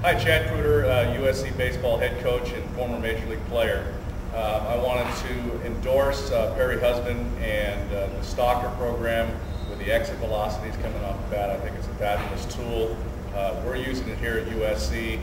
Hi, Chad Kruder, USC baseball head coach and former Major League player. I wanted to endorse Perry Husband and the Stalker program with the exit velocities coming off the bat. I think it's a fabulous tool. We're using it here at USC,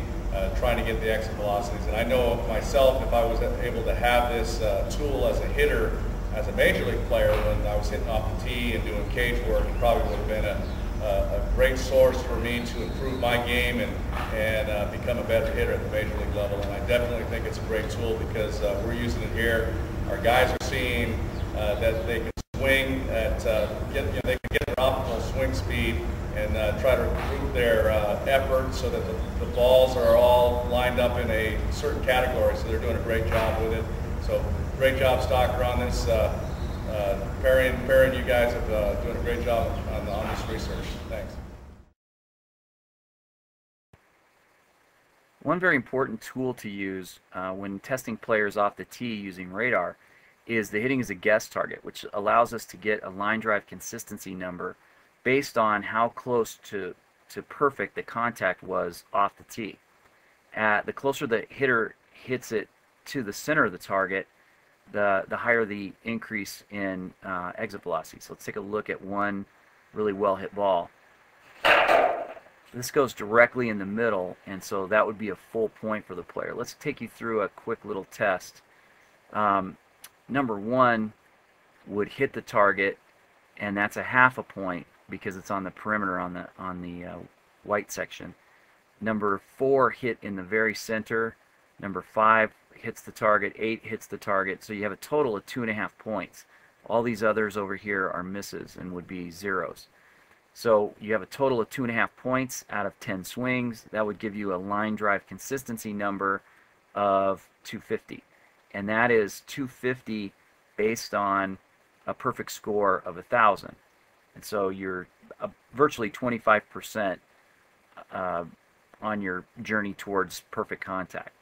trying to get the exit velocities. And I know myself, if I was able to have this tool as a hitter, as a Major League player, when I was hitting off the tee and doing cage work, it probably would have been a great source for me to improve my game and become a better hitter at the Major League level. And I definitely think it's a great tool because we're using it here. Our guys are seeing that they can swing at, they can get their optimal swing speed and try to improve their effort so that the balls are all lined up in a certain category. So they're doing a great job with it. So great job, Stalker, on this. Perry and you guys have doing a great job on this research. Thanks. One very important tool to use when testing players off the tee using radar is the hitting as a guess target, which allows us to get a line drive consistency number based on how close to perfect the contact was off the tee. The closer the hitter hits it to the center of the target, the higher the increase in exit velocity. So let's take a look at one really well hit ball. This goes directly in the middle, and so that would be a full point for the player. Let's take you through a quick little test. Number one would hit the target, and that's a half a point because it's on the perimeter on the white section. Number 4 hit in the very center. Number 5 hits the target. 8 hits the target. So you have a total of 2.5 points. All these others over here are misses and would be zeros. So you have a total of 2.5 points out of 10 swings. That would give you a line drive consistency number of 250. And that is 250 based on a perfect score of 1,000. And so you're virtually 25% on your journey towards perfect contact.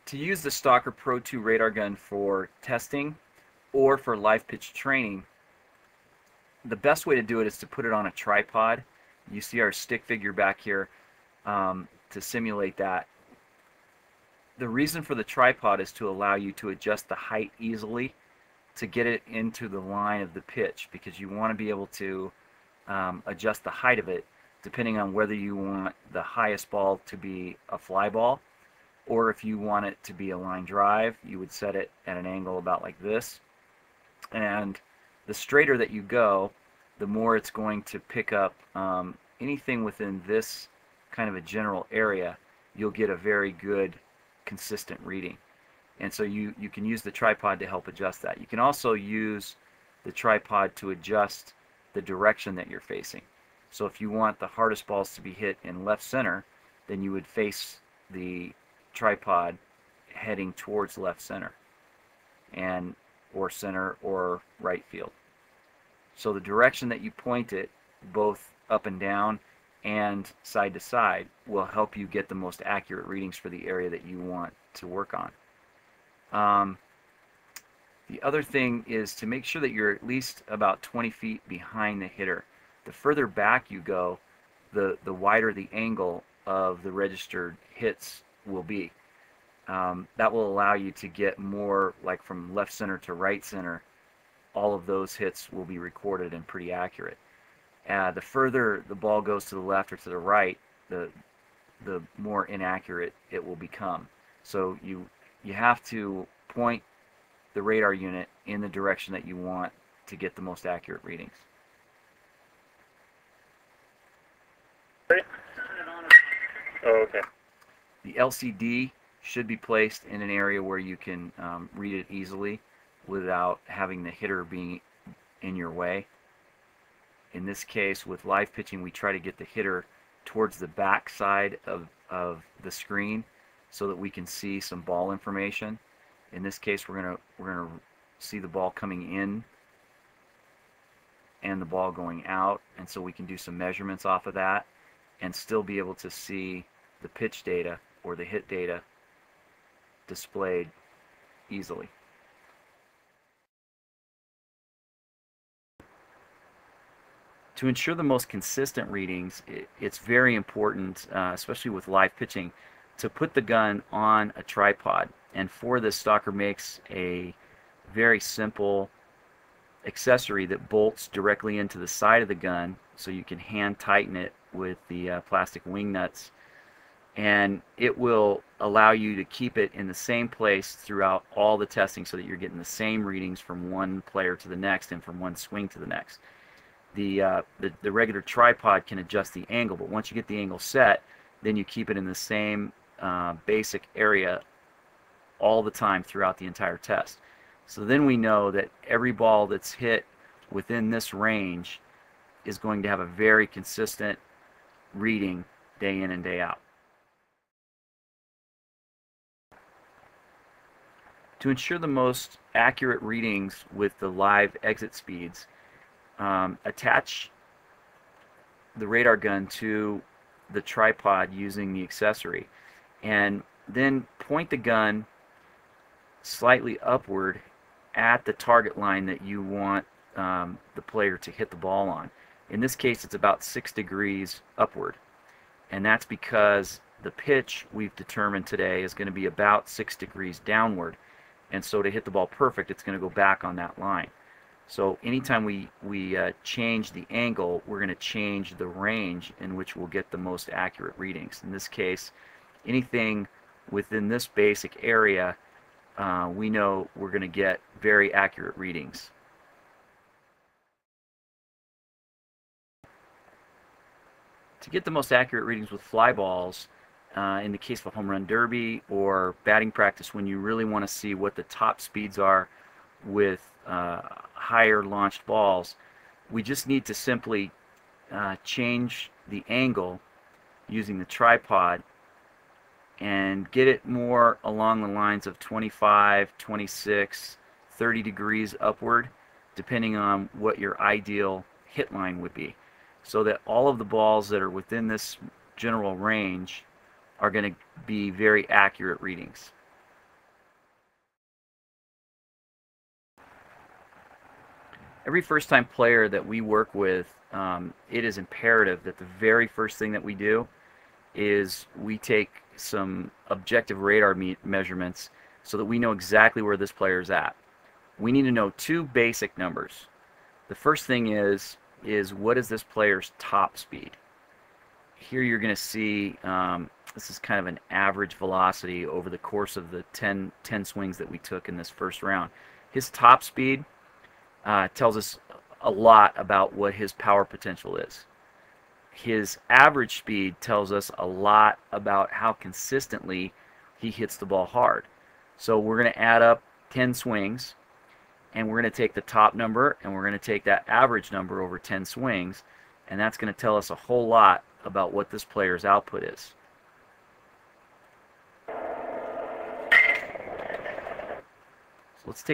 To use the Stalker Pro II radar gun for testing or for live pitch training, the best way to do it is to put it on a tripod. You see our stick figure back here to simulate that. The reason for the tripod is to allow you to adjust the height easily to get it into the line of the pitch, because you want to be able to adjust the height of it depending on whether you want the highest ball to be a fly ball, or if you want it to be a line drive, you would set it at an angle about like this. And the straighter that you go, the more it's going to pick up anything within this kind of a general area. You'll get a very good consistent reading. And so you can use the tripod to help adjust that. You can also use the tripod to adjust the direction that you're facing. So if you want the hardest balls to be hit in left center, then you would face the tripod heading towards left center, or center or right field. So the direction that you point it, both up and down and side to side, will help you get the most accurate readings for the area that you want to work on. The other thing is to make sure that you're at least about 20 feet behind the hitter. The further back you go, the wider the angle of the registered hits will be. That will allow you to get more, like from left center to right center. All of those hits will be recorded and pretty accurate. The further the ball goes to the left or to the right, the more inaccurate it will become. So you have to point the radar unit in the direction that you want to get the most accurate readings. Oh, okay. The LCD should be placed in an area where you can read it easily without having the hitter being in your way. In this case, with live pitching, we try to get the hitter towards the back side of the screen so that we can see some ball information. In this case, we're gonna see the ball coming in and the ball going out, and so we can do some measurements off of that and still be able to see the pitch data or the hit data displayed easily. To ensure the most consistent readings, it's very important, especially with live pitching, to put the gun on a tripod. And for this, Stalker makes a very simple accessory that bolts directly into the side of the gun, so you can hand tighten it with the plastic wing nuts, and it will allow you to keep it in the same place throughout all the testing, so that you're getting the same readings from one player to the next and from one swing to the next. The regular tripod can adjust the angle, but once you get the angle set, then you keep it in the same basic area all the time throughout the entire test. So then we know that every ball that's hit within this range is going to have a very consistent reading day in and day out. To ensure the most accurate readings with the live exit speeds, attach the radar gun to the tripod using the accessory, and then point the gun slightly upward at the target line that you want the player to hit the ball on. In this case, it's about 6 degrees upward, and that's because the pitch we've determined today is going to be about 6 degrees downward, and so to hit the ball perfect, it's going to go back on that line. So anytime we change the angle, we're going to change the range in which we'll get the most accurate readings. In this case, anything within this basic area, we know we're going to get very accurate readings. To get the most accurate readings with fly balls, in the case of a home run derby or batting practice, when you really want to see what the top speeds are with higher launched balls, we just need to simply change the angle using the tripod and get it more along the lines of 25, 26, 30 degrees upward, depending on what your ideal hit line would be, so that all of the balls that are within this general range are going to be very accurate readings. Every first-time player that we work with, it is imperative that the very first thing that we do is we take some objective radar measurements so that we know exactly where this player is at. We need to know 2 basic numbers. The first thing is what is this player's top speed? Here you're going to see this is kind of an average velocity over the course of the 10 swings that we took in this first round. His top speed tells us a lot about what his power potential is. His average speed tells us a lot about how consistently he hits the ball hard. So we're going to add up 10 swings, and we're going to take the top number and we're going to take that average number over 10 swings, and that's going to tell us a whole lot about what this player's output is. So let's take